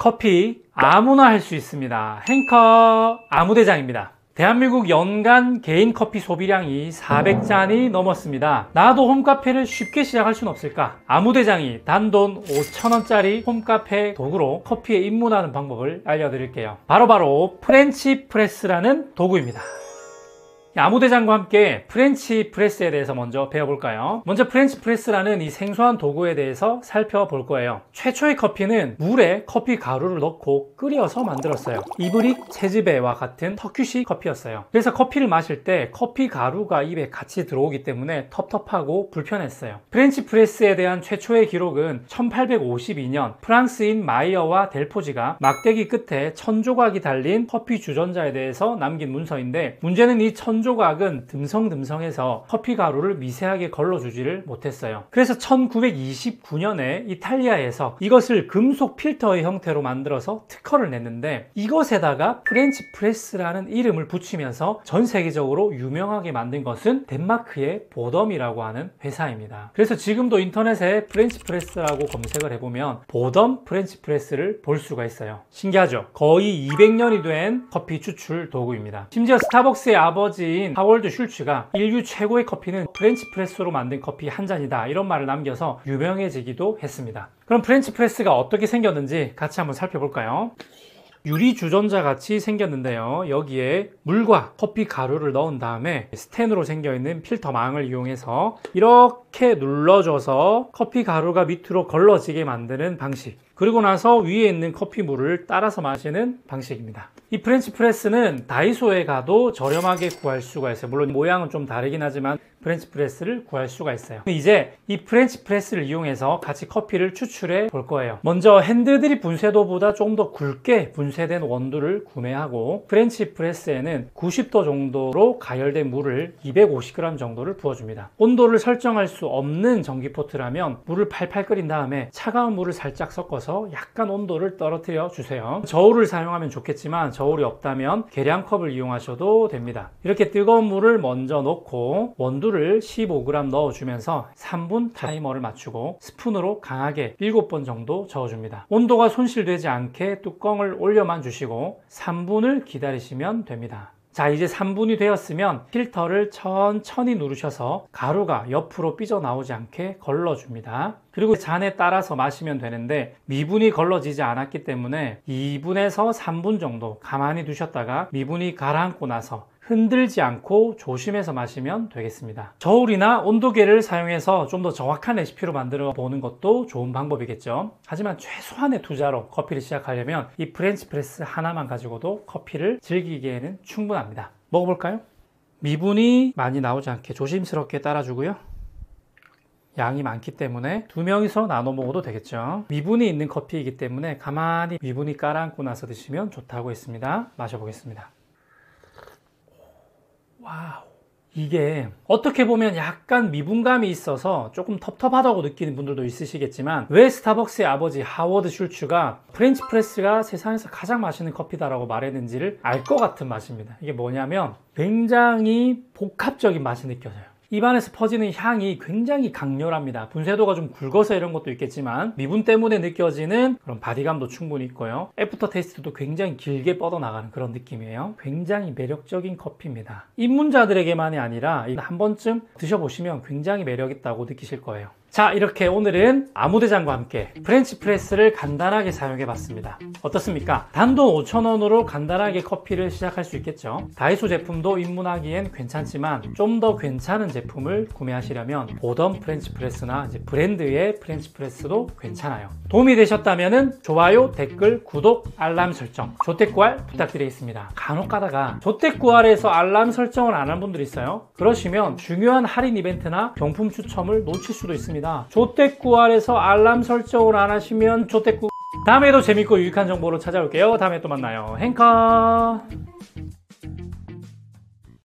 커피 아무나 할 수 있습니다. 행커 아무대장입니다. 대한민국 연간 개인 커피 소비량이 400잔이 넘었습니다. 나도 홈카페를 쉽게 시작할 수는 없을까? 아무대장이 단돈 5,000원짜리 홈카페 도구로 커피에 입문하는 방법을 알려드릴게요. 바로 프렌치 프레스라는 도구입니다. 아무대장과 함께 프렌치 프레스에 대해서 먼저 배워볼까요? 먼저 프렌치 프레스라는 이 생소한 도구에 대해서 살펴볼 거예요. 최초의 커피는 물에 커피 가루를 넣고 끓여서 만들었어요. 이브릭 채즈베와 같은 터키식 커피였어요. 그래서 커피를 마실 때 커피 가루가 입에 같이 들어오기 때문에 텁텁하고 불편했어요. 프렌치 프레스에 대한 최초의 기록은 1852년 프랑스인 마이어와 델포지가 막대기 끝에 1000조각이 달린 커피 주전자에 대해서 남긴 문서인데, 문제는 이 1000조각은 듬성듬성해서 커피 가루를 미세하게 걸러주지를 못했어요. 그래서 1929년에 이탈리아에서 이것을 금속 필터의 형태로 만들어서 특허를 냈는데, 이것에다가 프렌치 프레스라는 이름을 붙이면서 전 세계적으로 유명하게 만든 것은 덴마크의 보덤이라고 하는 회사입니다. 그래서 지금도 인터넷에 프렌치 프레스라고 검색을 해보면 보덤 프렌치 프레스를 볼 수가 있어요. 신기하죠? 거의 200년이 된 커피 추출 도구입니다. 심지어 스타벅스의 아버지 하월드 슐츠가 인류 최고의 커피는 프렌치 프레스로 만든 커피 한 잔이다, 이런 말을 남겨서 유명해지기도 했습니다. 그럼 프렌치 프레스가 어떻게 생겼는지 같이 한번 살펴볼까요? 유리 주전자 같이 생겼는데요, 여기에 물과 커피 가루를 넣은 다음에 스텐으로 생겨있는 필터망을 이용해서 이렇게 눌러줘서 커피 가루가 밑으로 걸러지게 만드는 방식, 그리고 나서 위에 있는 커피물을 따라서 마시는 방식입니다. 이 프렌치 프레스는 다이소에 가도 저렴하게 구할 수가 있어요. 물론 모양은 좀 다르긴 하지만 프렌치 프레스를 구할 수가 있어요. 이제 이 프렌치 프레스를 이용해서 같이 커피를 추출해 볼 거예요. 먼저 핸드드립 분쇄도보다 좀 더 굵게 분쇄된 원두를 구매하고, 프렌치 프레스에는 90도 정도로 가열된 물을 250g 정도를 부어줍니다. 온도를 설정할 수 없는 전기포트라면 물을 팔팔 끓인 다음에 차가운 물을 살짝 섞어서 약간 온도를 떨어뜨려 주세요. 저울을 사용하면 좋겠지만 저울이 없다면 계량컵을 이용하셔도 됩니다. 이렇게 뜨거운 물을 먼저 넣고 원두를 15g 넣어주면서 3분 타이머를 맞추고 스푼으로 강하게 7번 정도 저어줍니다. 온도가 손실되지 않게 뚜껑을 올려만 주시고 3분을 기다리시면 됩니다. 자, 이제 3분이 되었으면 필터를 천천히 누르셔서 가루가 옆으로 삐져나오지 않게 걸러줍니다. 그리고 잔에 따라서 마시면 되는데, 미분이 걸러지지 않았기 때문에 2분에서 3분 정도 가만히 두셨다가 미분이 가라앉고 나서 흔들지 않고 조심해서 마시면 되겠습니다. 저울이나 온도계를 사용해서 좀 더 정확한 레시피로 만들어 보는 것도 좋은 방법이겠죠. 하지만 최소한의 투자로 커피를 시작하려면 이 프렌치 프레스 하나만 가지고도 커피를 즐기기에는 충분합니다. 먹어볼까요? 미분이 많이 나오지 않게 조심스럽게 따라주고요. 양이 많기 때문에 2명이서 나눠 먹어도 되겠죠. 미분이 있는 커피이기 때문에 가만히 미분이 가라앉고 나서 드시면 좋다고 했습니다. 마셔보겠습니다. 와우, 이게 어떻게 보면 약간 미분감이 있어서 조금 텁텁하다고 느끼는 분들도 있으시겠지만, 왜 스타벅스의 아버지 하워드 슐츠가 프렌치 프레스가 세상에서 가장 맛있는 커피다라고 말했는지를 알 것 같은 맛입니다. 이게 뭐냐면 굉장히 복합적인 맛이 느껴져요. 입안에서 퍼지는 향이 굉장히 강렬합니다. 분쇄도가 좀 굵어서 이런 것도 있겠지만 미분 때문에 느껴지는 그런 바디감도 충분히 있고요. 애프터 테이스트도 굉장히 길게 뻗어나가는 그런 느낌이에요. 굉장히 매력적인 커피입니다. 입문자들에게만이 아니라 한 번쯤 드셔보시면 굉장히 매력있다고 느끼실 거예요. 자, 이렇게 오늘은 아무대장과 함께 프렌치 프레스를 간단하게 사용해 봤습니다. 어떻습니까? 단돈 5,000원으로 간단하게 커피를 시작할 수 있겠죠. 다이소 제품도 입문하기엔 괜찮지만 좀 더 괜찮은 제품을 구매하시려면 보덤 프렌치 프레스나 이제 브랜드의 프렌치 프레스도 괜찮아요. 도움이 되셨다면 좋아요, 댓글, 구독, 알람 설정, 조태꾸알 부탁드리겠습니다. 간혹 가다가 조태꾸알에서 알람 설정을 안 한 분들이 있어요. 그러시면 중요한 할인 이벤트나 경품 추첨을 놓칠 수도 있습니다. 조태꾸알에서 알람 설정을 안 하시면 조태꾸. 다음에도 재밌고 유익한 정보로 찾아올게요. 다음에 또 만나요. 행커.